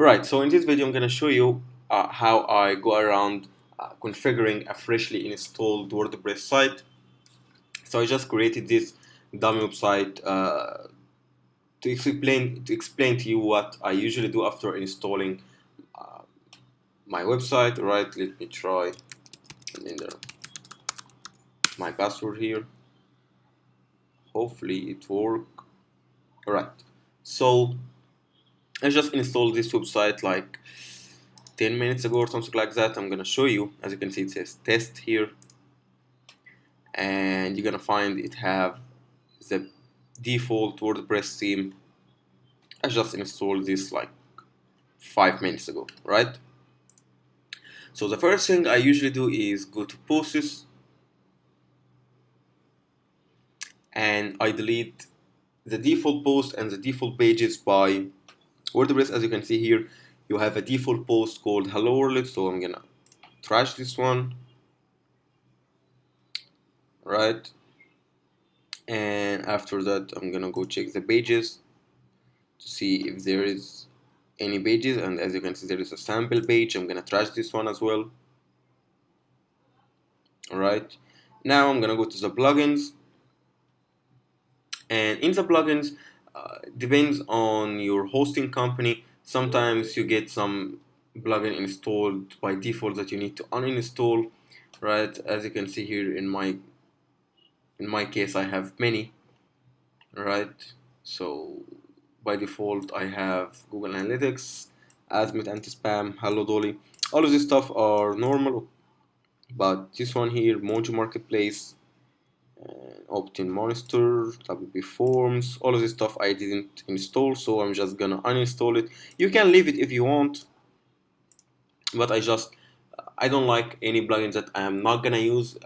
Right, so in this video I'm going to show you how I go around configuring a freshly installed WordPress site. So I just created this dummy website to explain to you what I usually do after installing uh, my website. Right, let me try and enter my password here. Hopefully it work. Right, so I just installed this website like 10 minutes ago or something like that. I'm gonna show you. As you can see, it says test here, and you're gonna find it have the default WordPress theme. I just installed this like 5 minutes ago, right? So the first thing I usually do is go to posts and I delete the default post and the default pages by WordPress. As you can see here, you have a default post called Hello World, so I'm gonna trash this one, right? And after that, I'm gonna go check the pages to see if there is any pages, and as you can see there is a sample page. I'm gonna trash this one as well. Alright, now I'm gonna go to the plugins, and in the plugins depends on your hosting company. Sometimes you get some plugin installed by default that you need to uninstall, right? As you can see here in my case I have many, right? So by default I have Google Analytics, Azmet Anti-Spam, Hello Dolly. All of this stuff are normal, but this one here, Mojo Marketplace, Opt-in Monster, WP Forms, all of this stuff I didn't install, so I'm just gonna uninstall it. You can leave it if you want, but I don't like any plugins that I am not gonna use.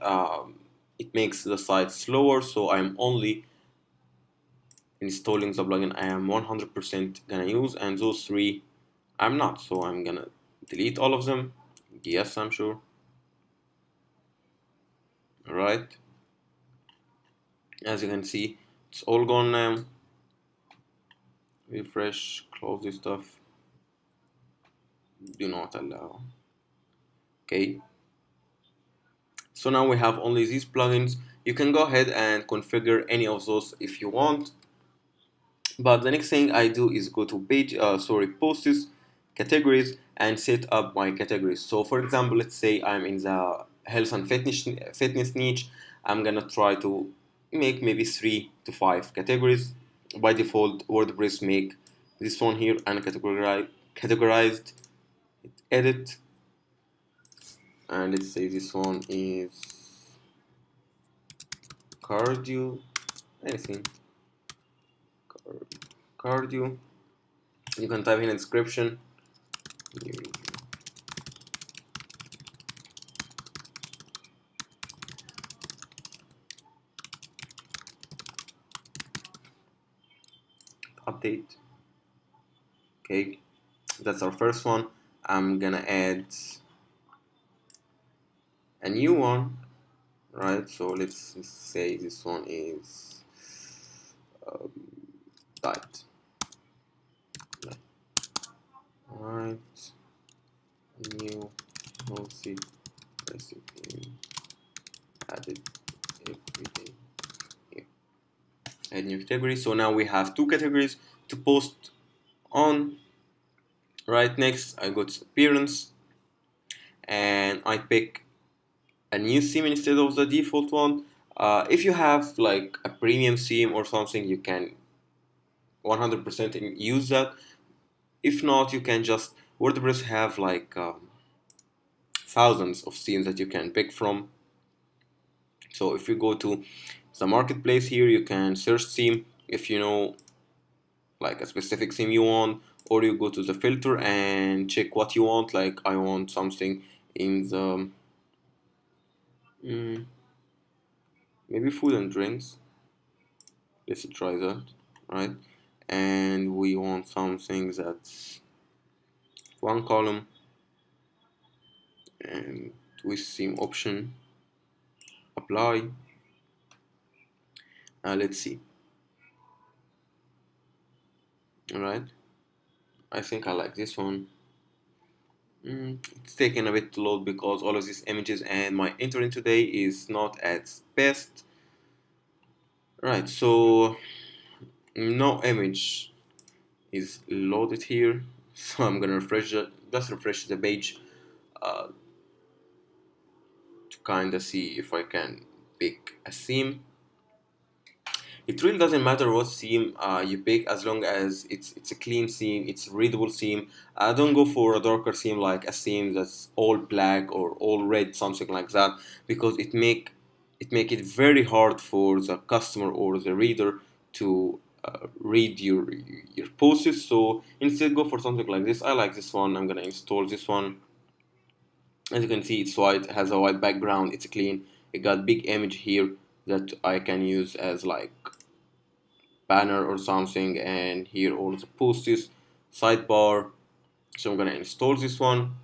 It makes the site slower, so I'm only installing the plugin I am 100% gonna use, and those three I'm not, so I'm gonna delete all of them. Yes, I'm sure. Alright, as you can see, it's all gone now. Refresh, close this stuff, do not allow. Okay, so now we have only these plugins. You can go ahead and configure any of those if you want, but the next thing I do is go to posts, categories, and set up my categories. So for example, let's say I'm in the health and fitness niche. I'm gonna try to make maybe 3 to 5 categories. By default, WordPress make this one here and categorized. Edit, and let's say this one is cardio, anything, cardio. You can type in a description. Update. Okay, that's our first one. I'm gonna add a new one, right? So let's say this one is um, diet. Alright, new healthy recipe added every day. Here. Add new category. So now we have 2 categories to post on. Right, next I go to appearance and I pick a new theme instead of the default one. If you have like a premium theme or something, you can 100% use that. If not, you can just WordPress have like thousands of themes that you can pick from. So if you go to the marketplace here, you can search theme if you know like a specific theme you want, or you go to the filter and check what you want. Like I want something in the mm, maybe food and drinks. Let's try that, right? And we want something that's 1 column and with theme option, apply. Let's see. All right, I think I like this one. It's taking a bit to load because all of these images and my internet today is not at best. Right, so no image is loaded here, so I'm gonna just refresh the page uh, to kinda see if I can pick a theme. It really doesn't matter what theme you pick as long as it's a clean theme, it's a readable theme. Don't go for a darker theme like a theme that's all black or all red, something like that, because it make it very hard for the customer or the reader to read your posts. So instead, go for something like this. I like this one. I'm gonna install this one. As you can see, it's white, has a white background, it's clean. It got big image here that I can use as like banner or something, and here all the posts, sidebar. So I'm gonna install this one.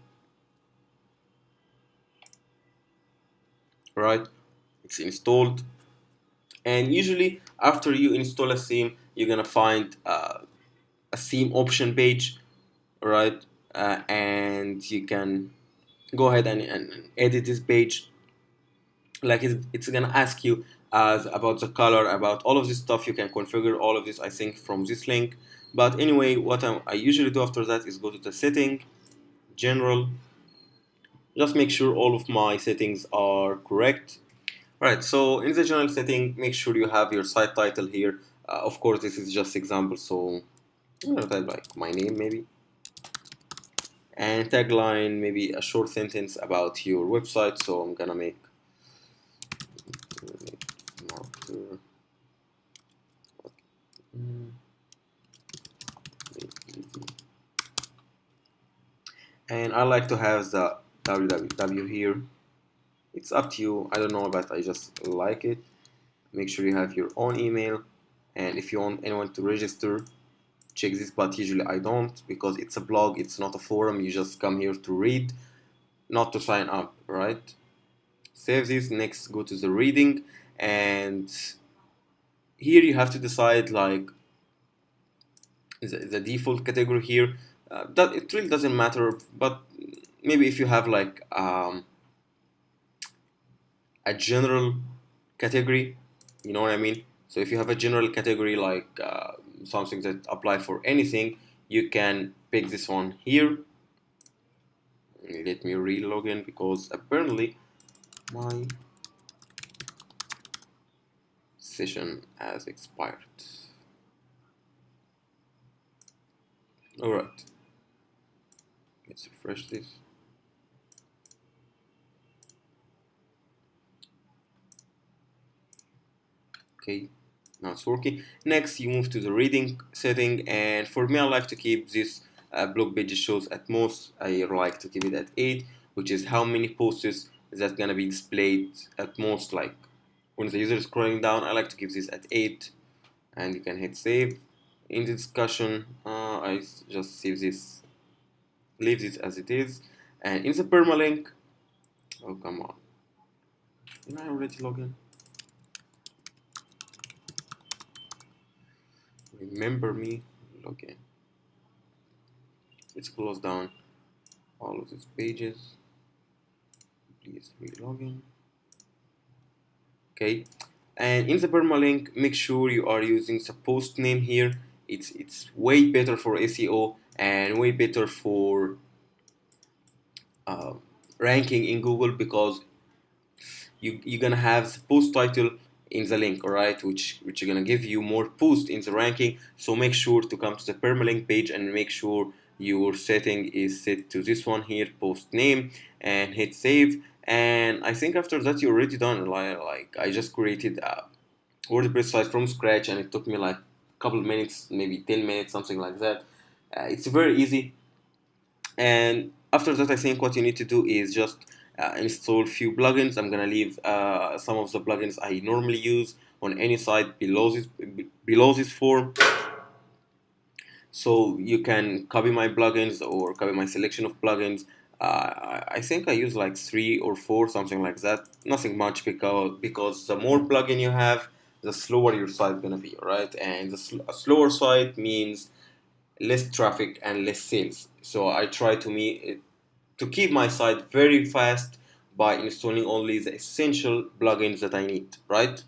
Right, it's installed, and usually after you install a theme, you're gonna find a theme option page, right? And you can go ahead and edit this page. Like it's gonna ask you as about the color, about all of this stuff. You can configure all of this, I think, from this link. But anyway, what I usually do after that is go to the setting, general, just make sure all of my settings are correct. Right, so in the general setting, make sure you have your site title here. Of course, this is just example, so I'm gonna type like my name maybe, and tagline maybe a short sentence about your website. So I'm gonna make marketer, and I like to have the www here. It's up to you. I don't know, but I just like it. Make sure you have your own email, and if you want anyone to register, check this. But usually I don't, because it's a blog, it's not a forum. You just come here to read, not to sign up, right? Save this. Next, go to the reading, and here you have to decide like the default category here. That it really doesn't matter, but maybe if you have like a general category, you know what I mean? So if you have a general category like something that apply for anything, you can pick this one here. Let me re-log in because apparently my session has expired. Alright, let's refresh this. Okay, now it's working. Next, you move to the reading setting, and for me, I like to keep this blog page shows at most. I like to keep it at 8, which is how many posts that's gonna be displayed at most. Like when the user is scrolling down, I like to keep this at 8, and you can hit save. In the discussion, I just save this, leave this as it is, and in the permalink. Oh come on! Did I already log in? Remember me, log in. Let's close down all of these pages. Please re-log in. Okay, and in the permalink, make sure you are using the post name here. It's way better for SEO and way better for uh, ranking in Google, because you're gonna have the post title in the link, alright, which are gonna give you more boost in the ranking. So make sure to come to the permalink page and make sure your setting is set to this one here, post name, and hit save. And I think after that you're already done. Like I just created a WordPress site from scratch, and it took me like a couple of minutes, maybe 10 minutes, something like that. It's very easy. And after that, I think what you need to do is just install few plugins. I'm gonna leave some of the plugins I normally use on any site below this form, so you can copy my plugins or copy my selection of plugins. I think I use like 3 or 4, something like that. Nothing much, because the more plugin you have, the slower your site gonna be, right? And a slower site means less traffic and less sales. So I try to keep my site very fast by installing only the essential plugins that I need, right?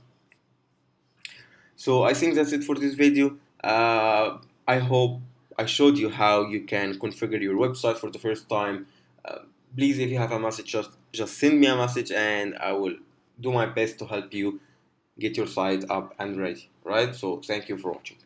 So I think that's it for this video. I hope I showed you how you can configure your website for the first time. Uh, Please, if you have a message, just send me a message and I will do my best to help you get your site up and ready, right? So thank you for watching.